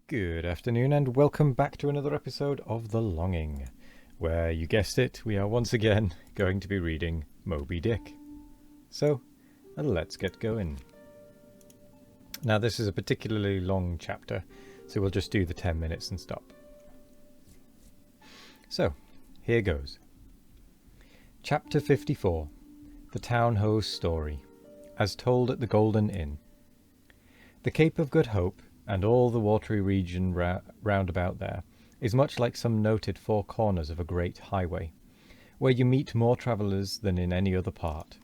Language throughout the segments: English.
Good afternoon and welcome back to another episode of The Longing, where, you guessed it, we are once again going to be reading Moby Dick. So, let's get going. Now this is a particularly long chapter, so we'll just do the 10 minutes and stop. So, here goes. Chapter 54, The Town Ho's Story, as told at the Golden Inn. The Cape of Good Hope, and all the watery region round about there, is much like some noted four corners of a great highway, where you meet more travellers than in any other part.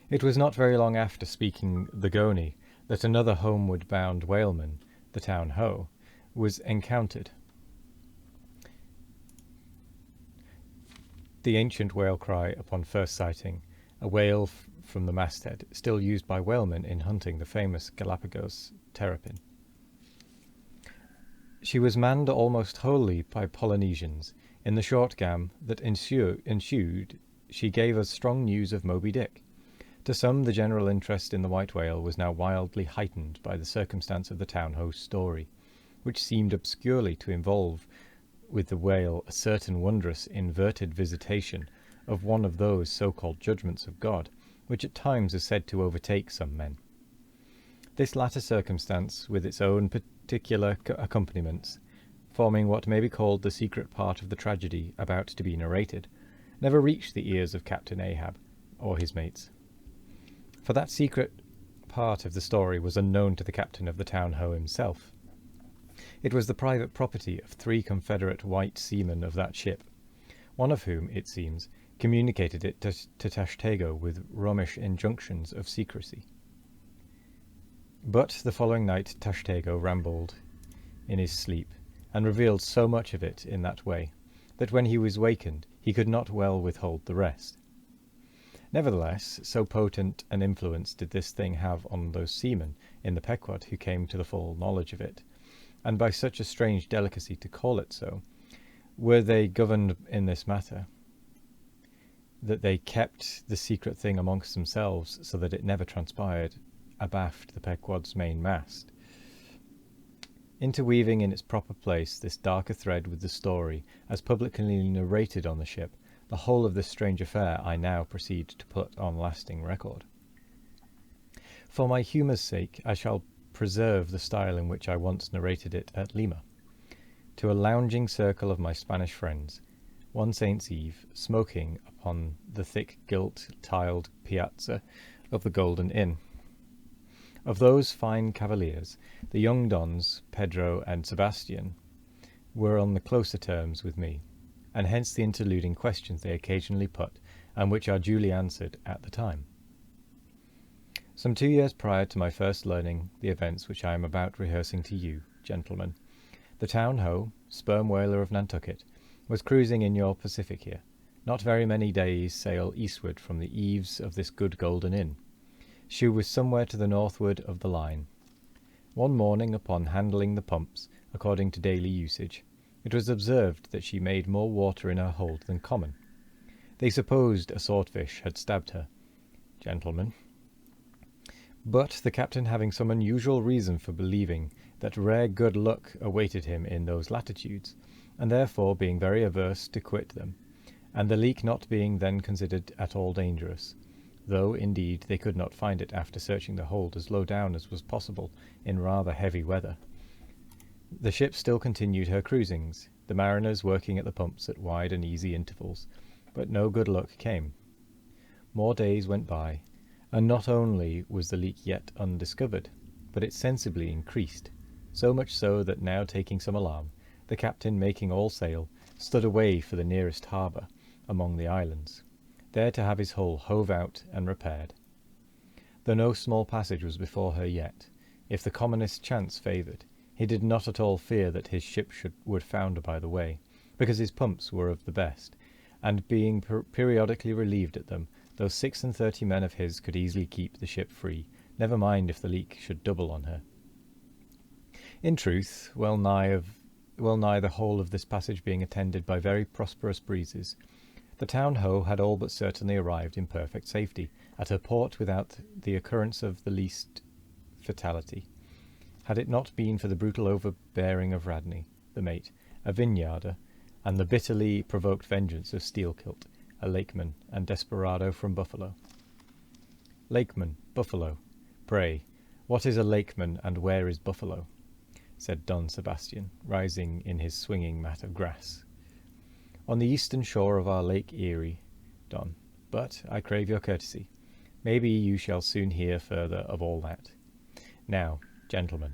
It was not very long after speaking the Goney that another homeward-bound whaleman, the Town Ho, was encountered. The ancient whale cry upon first sighting, a wail from the masthead, still used by whalemen in hunting the famous Galapagos terrapin. She was manned almost wholly by Polynesians. In the short gam that ensued, she gave us strong news of Moby Dick. To some, the general interest in the white whale was now wildly heightened by the circumstance of the Town Ho's story, which seemed obscurely to involve with the whale a certain wondrous inverted visitation of one of those so-called judgments of God, which at times is said to overtake some men. This latter circumstance, with its own particular accompaniments, forming what may be called the secret part of the tragedy about to be narrated, never reached the ears of Captain Ahab or his mates. For that secret part of the story was unknown to the captain of the Town Ho himself. It was the private property of 3 Confederate white seamen of that ship, one of whom, it seems, communicated it to Tashtego with Romish injunctions of secrecy. But the following night Tashtego rambled in his sleep, and revealed so much of it in that way, that when he was wakened he could not well withhold the rest. Nevertheless, so potent an influence did this thing have on those seamen in the Pequod who came to the full knowledge of it, and by such a strange delicacy to call it so, were they governed in this matter, that they kept the secret thing amongst themselves, so that it never transpired abaft the Pequod's main mast, interweaving in its proper place this darker thread with the story, as publicly narrated on the ship. The whole of this strange affair I now proceed to put on lasting record. For my humour's sake, I shall preserve the style in which I once narrated it at Lima, to a lounging circle of my Spanish friends, one Saint's Eve, smoking upon the thick gilt-tiled piazza of the Golden Inn. Of those fine cavaliers, the young dons, Pedro and Sebastian, were on the closer terms with me, and hence the interluding questions they occasionally put, and which are duly answered at the time. Some 2 years prior to my first learning the events which I am about rehearsing to you, gentlemen, the Town Ho, sperm whaler of Nantucket, was cruising in your Pacific here, not very many days' sail eastward from the eaves of this good Golden Inn. She was somewhere to the northward of the line. One morning, upon handling the pumps, according to daily usage, it was observed that she made more water in her hold than common. They supposed a swordfish had stabbed her, gentlemen. But the captain having some unusual reason for believing that rare good luck awaited him in those latitudes, and therefore being very averse to quit them, and the leak not being then considered at all dangerous, though, indeed, they could not find it after searching the hold as low down as was possible in rather heavy weather, the ship still continued her cruisings, the mariners working at the pumps at wide and easy intervals, but no good luck came. More days went by, and not only was the leak yet undiscovered, but it sensibly increased, so much so that now, taking some alarm, the captain, making all sail, stood away for the nearest harbour among the islands, there to have his hull hove out and repaired. Though no small passage was before her yet, if the commonest chance favoured, he did not at all fear that his ship would founder by the way, because his pumps were of the best, and being periodically relieved at them, those 36 men of his could easily keep the ship free, never mind if the leak should double on her. In truth, well nigh the whole of this passage being attended by very prosperous breezes, the Town Ho had all but certainly arrived in perfect safety at her port without the occurrence of the least fatality, Had it not been for the brutal overbearing of Radney, the mate, a vineyarder, and the bitterly provoked vengeance of Steelkilt, a lakeman and desperado from Buffalo. Lakeman, Buffalo. Pray, what is a lakeman, and where is Buffalo? Said Don Sebastian, rising in his swinging mat of grass. On the eastern shore of our Lake Erie, Don. But I crave your courtesy. Maybe you shall soon hear further of all that. Now, gentlemen,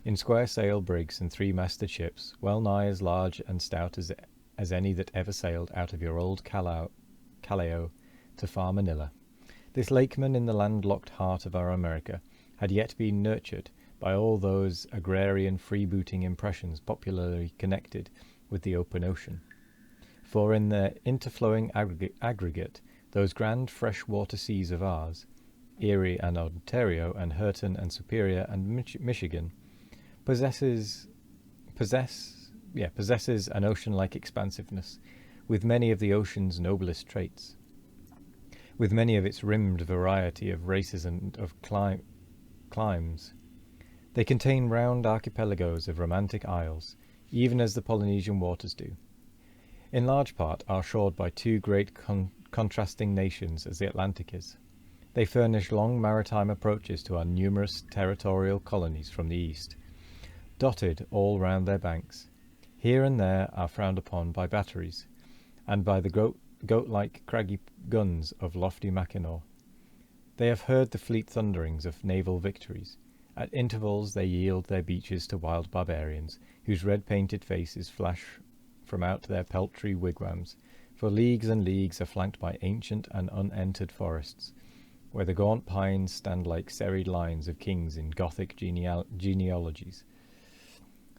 in square sail brigs and three-masted ships, well nigh as large and stout as any that ever sailed out of your old Callao to far Manila, this lakeman in the landlocked heart of our America had yet been nurtured by all those agrarian freebooting impressions popularly connected with the open ocean. For in their interflowing aggregate, those grand fresh-water seas of ours, Erie and Ontario and Hurton and Superior and Michigan, possesses an ocean-like expansiveness, with many of the ocean's noblest traits, with many of its rimmed variety of races and of climes. They contain round archipelagos of romantic isles, even as the Polynesian waters do. In large part are shored by two great contrasting nations as the Atlantic is. They furnish long maritime approaches to our numerous territorial colonies from the east, dotted all round their banks. Here and there are frowned upon by batteries, and by the goat-like craggy guns of lofty Mackinaw. They have heard the fleet thunderings of naval victories. At intervals they yield their beaches to wild barbarians, whose red-painted faces flash from out their peltry wigwams, for leagues and leagues are flanked by ancient and unentered forests, where the gaunt pines stand like serried lines of kings in Gothic genealogies.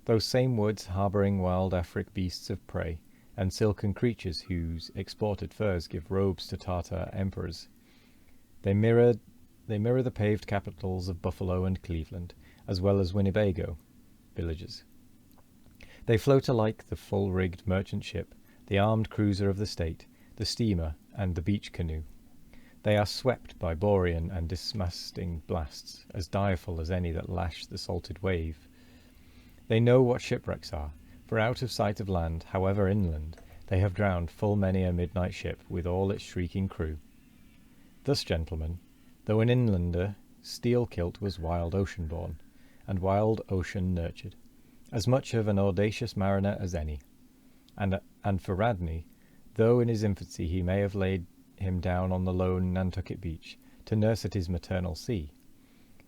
Those same woods harbouring wild Afric beasts of prey, and silken creatures whose exported furs give robes to Tartar emperors. They mirror the paved capitals of Buffalo and Cleveland, as well as Winnebago villages. They float alike the full-rigged merchant ship, the armed cruiser of the state, the steamer, and the beach canoe. They are swept by borean and dismasting blasts, as direful as any that lash the salted wave. They know what shipwrecks are, for out of sight of land, however inland, they have drowned full many a midnight ship with all its shrieking crew. Thus, gentlemen, though an inlander, Steelkilt was wild ocean born, and wild ocean nurtured, as much of an audacious mariner as any. And for Radney, though in his infancy he may have laid him down on the lone Nantucket beach to nurse at his maternal sea,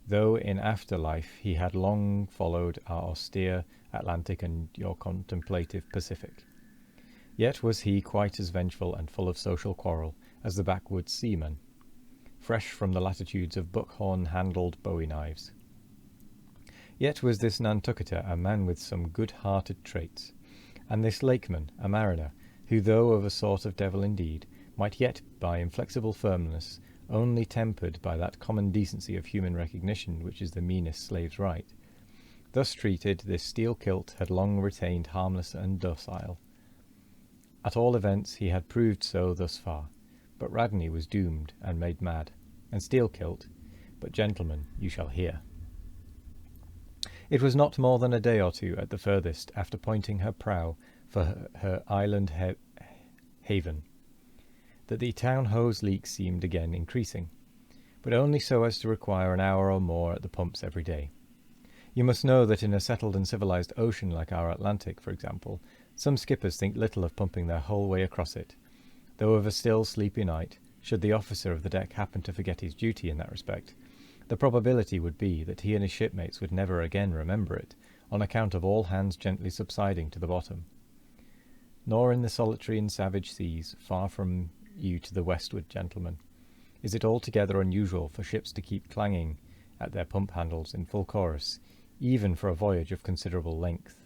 though in after life he had long followed our austere Atlantic and your contemplative Pacific, yet was he quite as vengeful and full of social quarrel as the backwoods seaman, fresh from the latitudes of buckhorn-handled bowie knives. Yet was this Nantucketer a man with some good-hearted traits, and this lakeman a mariner, who, though of a sort of devil indeed, might yet, by inflexible firmness, only tempered by that common decency of human recognition which is the meanest slave's right. Thus treated, this Steelkilt had long retained harmless and docile. At all events he had proved so thus far, but Radney was doomed and made mad, and Steelkilt, but gentlemen, you shall hear. It was not more than a day or two at the furthest after pointing her prow for her island haven, that the town-hose leaks seemed again increasing, but only so as to require an hour or more at the pumps every day. You must know that in a settled and civilized ocean like our Atlantic, for example, some skippers think little of pumping their whole way across it, though of a still sleepy night, should the officer of the deck happen to forget his duty in that respect, the probability would be that he and his shipmates would never again remember it, on account of all hands gently subsiding to the bottom. Nor in the solitary and savage seas, far from you to the westward, gentlemen, is it altogether unusual for ships to keep clanging at their pump handles in full chorus, even for a voyage of considerable length.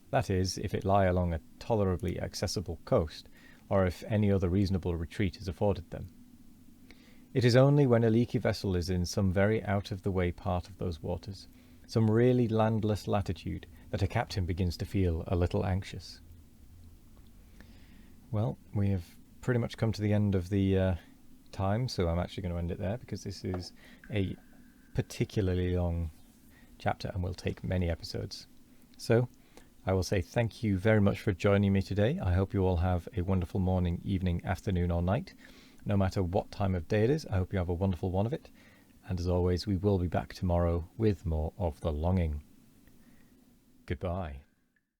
That is, if it lie along a tolerably accessible coast, or if any other reasonable retreat is afforded them. It is only when a leaky vessel is in some very out-of-the-way part of those waters, some really landless latitude, that a captain begins to feel a little anxious. Well, we have pretty much come to the end of the time, so I'm actually going to end it there, because this is a particularly long chapter and will take many episodes. So I will say thank you very much for joining me today. I hope you all have a wonderful morning, evening, afternoon or night. No matter what time of day it is, I hope you have a wonderful one of it. And as always, we will be back tomorrow with more of The Longing. Goodbye.